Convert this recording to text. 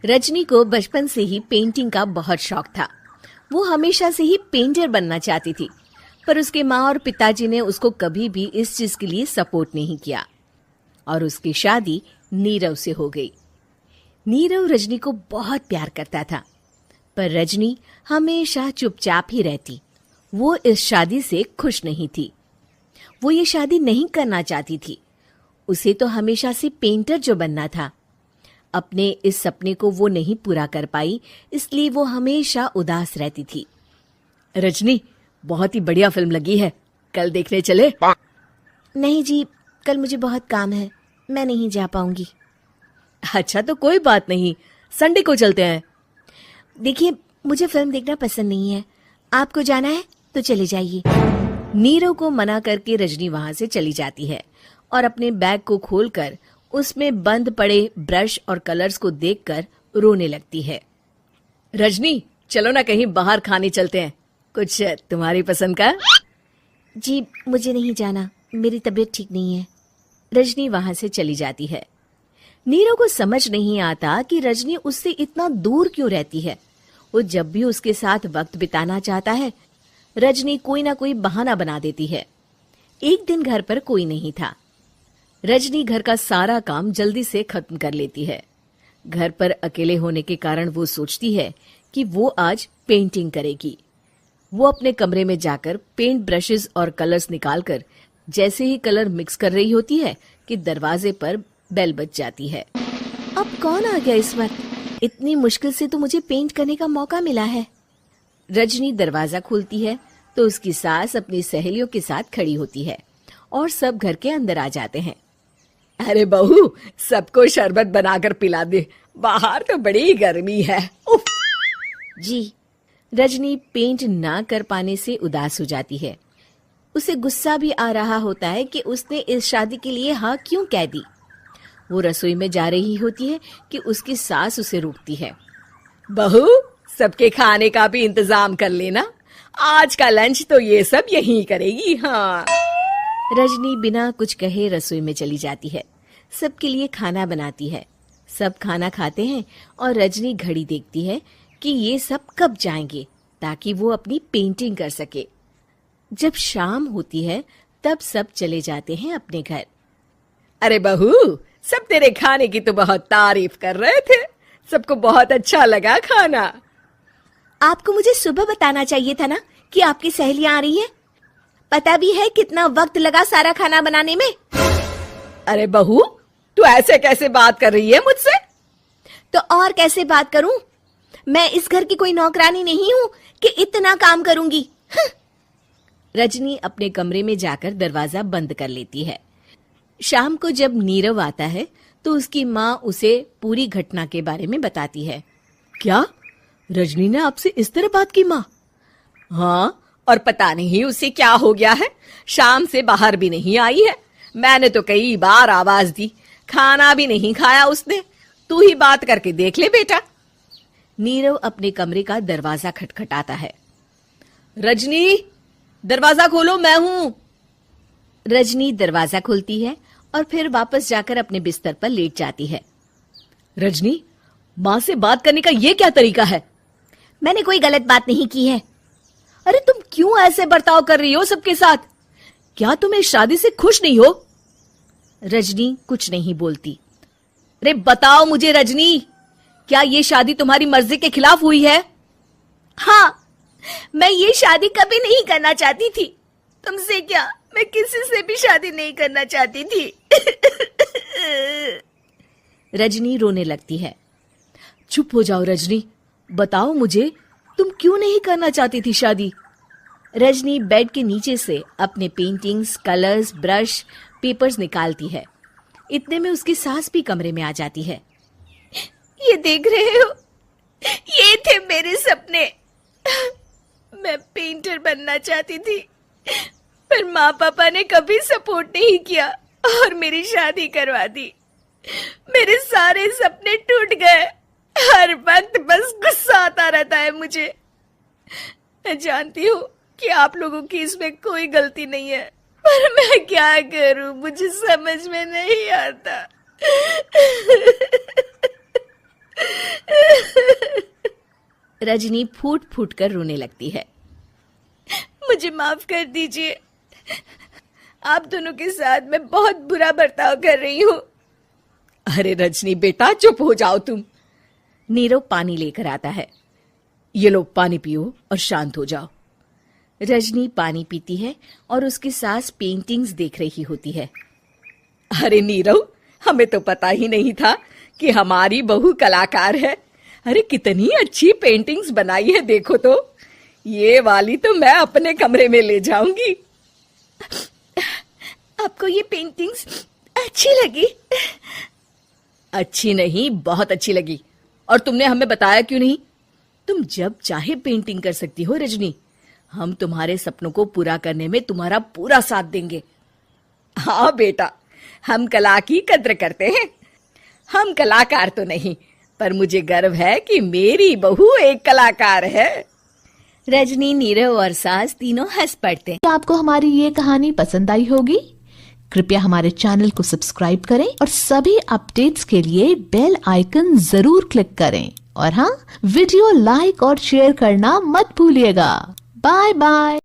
रजनी को बचपन से ही पेंटिंग का बहुत शौक था। वो हमेशा से ही पेंटर बनना चाहती थी, पर उसके माँ और पिताजी ने उसको कभी भी इस चीज के लिए सपोर्ट नहीं किया और उसकी शादी नीरव से हो गई। नीरव रजनी को बहुत प्यार करता था, पर रजनी हमेशा चुपचाप ही रहती। वो इस शादी से खुश नहीं थी। वो ये शादी नहीं करना चाहती थी। उसे तो हमेशा से पेंटर जो बनना था। अपने इस सपने को वो नहीं पूरा कर पाई, इसलिए वो हमेशा उदास रहती थी। रजनी, बहुत ही बढ़िया फिल्म लगी है, कल देखने चले? नहीं जी, कल मुझे बहुत काम है, मैं नहीं जा पाऊंगी। अच्छा तो कोई बात नहीं, संडे को चलते हैं। देखिए, मुझे फिल्म देखना पसंद नहीं है। आपको जाना है तो चले जाइए। नीरव को मना करके रजनी वहां से चली जाती है और अपने बैग को खोलकर उसमें बंद पड़े ब्रश और कलर्स को देखकर रोने लगती है। रजनी, चलो ना कहीं बाहर खाने चलते हैं, कुछ तुम्हारी पसंद का। जी, मुझे नहीं जाना, मेरी तबीयत ठीक नहीं है। रजनी वहां से चली जाती है। नीरव को समझ नहीं आता कि रजनी उससे इतना दूर क्यों रहती है। वो जब भी उसके साथ वक्त बिताना चाहता है, रजनी कोई ना कोई बहाना बना देती है। एक दिन घर पर कोई नहीं था। रजनी घर का सारा काम जल्दी से खत्म कर लेती है। घर पर अकेले होने के कारण वो सोचती है कि वो आज पेंटिंग करेगी। वो अपने कमरे में जाकर पेंट ब्रशेस और कलर्स निकालकर जैसे ही कलर मिक्स कर रही होती है कि दरवाजे पर बेल बज जाती है। अब कौन आ गया इस वक्त? इतनी मुश्किल से तो मुझे पेंट करने का मौका मिला है। रजनी दरवाजा खोलती है तो उसकी सास अपनी सहेलियों के साथ खड़ी होती है और सब घर के अंदर आ जाते हैं। अरे बहू, सबको शरबत बनाकर पिला दे, बाहर तो बड़ी गर्मी है। उफ। जी। रजनी पेंट ना कर पाने से उदास हो जाती है। उसे गुस्सा भी आ रहा होता है कि उसने इस शादी के लिए हाँ क्यों कह दी। वो रसोई में जा रही होती है कि उसकी सास उसे रोकती है। बहू, सबके खाने का भी इंतजाम कर लेना, आज का लंच तो ये सब यहीं करेगी। हाँ। रजनी बिना कुछ कहे रसोई में चली जाती है। सबके लिए खाना बनाती है। सब खाना खाते हैं और रजनी घड़ी देखती है कि ये सब कब जाएंगे ताकि वो अपनी पेंटिंग कर सके। जब शाम होती है तब सब चले जाते हैं अपने घर। अरे बहू, सब तेरे खाने की तो बहुत तारीफ कर रहे थे, सबको बहुत अच्छा लगा खाना। आपको मुझे सुबह बताना चाहिए था ना कि आपकी सहेलियां आ रही हैं। पता भी है कितना वक्त लगा सारा खाना बनाने में। अरे बहू, तू ऐसे कैसे बात कर रही है मुझसे? तो और कैसे बात करूं? मैं इस घर की कोई नौकरानी नहीं हूं कि इतना काम करूंगी। रजनी अपने कमरे में जाकर दरवाजा बंद कर लेती है। शाम को जब नीरव आता है तो उसकी माँ उसे पूरी घटना के बारे में बताती है। क्या रजनी ने आपसे इस तरह बात की माँ? हाँ, और पता नहीं उसे क्या हो गया है, शाम से बाहर भी नहीं आई है। मैंने तो कई बार आवाज दी, खाना भी नहीं खाया उसने। तू ही बात करके देख ले बेटा। नीरव अपने कमरे का दरवाजा खटखटाता है। रजनी, दरवाजा खोलो, मैं हूं। रजनी दरवाजा खोलती है और फिर वापस जाकर अपने बिस्तर पर लेट जाती है। रजनी, माँ से बात करने का ये क्या तरीका है? मैंने कोई गलत बात नहीं की है। अरे तुम क्यों ऐसे बर्ताव कर रही हो सबके साथ? क्या तुम इस शादी से खुश नहीं हो? रजनी कुछ नहीं बोलती। अरे बताओ मुझे रजनी, क्या ये शादी तुम्हारी मर्जी के खिलाफ हुई है? हाँ, मैं ये शादी कभी नहीं करना चाहती थी। तुमसे क्या, मैं किसी से भी शादी नहीं करना चाहती थी। रजनी रोने लगती है। चुप हो जाओ रजनी, बताओ मुझे, तुम क्यों नहीं करना चाहती थी शादी? रजनी बेड के नीचे से अपने पेंटिंग्स, कलर्स, ब्रश, पेपर्स निकालती है। इतने में उसकी सास भी कमरे में आ जाती है। ये देख रहे हो, ये थे मेरे सपने। मैं पेंटर बनना चाहती थी, पर माँ पापा ने कभी सपोर्ट नहीं किया और मेरी शादी करवा दी। मेरे सारे सपने टूट गए। हर वक्त बस गुस्सा आता रहता है मुझे। मैं जानती हूँ कि आप लोगों की इसमें कोई गलती नहीं है, पर मैं क्या करूँ, मुझे समझ में नहीं आता। रजनी फूट फूट कर रोने लगती है। मुझे माफ कर दीजिए, आप दोनों के साथ मैं बहुत बुरा बर्ताव कर रही हूँ। अरे रजनी बेटा, चुप हो जाओ तुम। नीरव पानी लेकर आता है। ये लो पानी पियो और शांत हो जाओ। रजनी पानी पीती है और उसकी सास पेंटिंग्स देख रही होती है। अरे नीरव, हमें तो पता ही नहीं था कि हमारी बहू कलाकार है। अरे कितनी अच्छी पेंटिंग्स बनाई है, देखो तो। ये वाली तो मैं अपने कमरे में ले जाऊंगी। आपको ये पेंटिंग्स अच्छी लगी? अच्छी नहीं, बहुत अच्छी लगी। और तुमने हमें बताया क्यों नहीं? तुम जब चाहे पेंटिंग कर सकती हो रजनी। हम तुम्हारे सपनों को पूरा करने में तुम्हारा पूरा साथ देंगे। हाँ बेटा, हम कला की कद्र करते हैं। हम कलाकार तो नहीं, पर मुझे गर्व है कि मेरी बहू एक कलाकार है। रजनी, नीरव और सास तीनों हंस पड़ते हैं। क्या आपको हमारी ये कहानी पसंद आई होगी? कृपया हमारे चैनल को सब्सक्राइब करें और सभी अपडेट्स के लिए बेल आइकन जरूर क्लिक करें। और हाँ, वीडियो लाइक और शेयर करना मत भूलिएगा। Bye bye.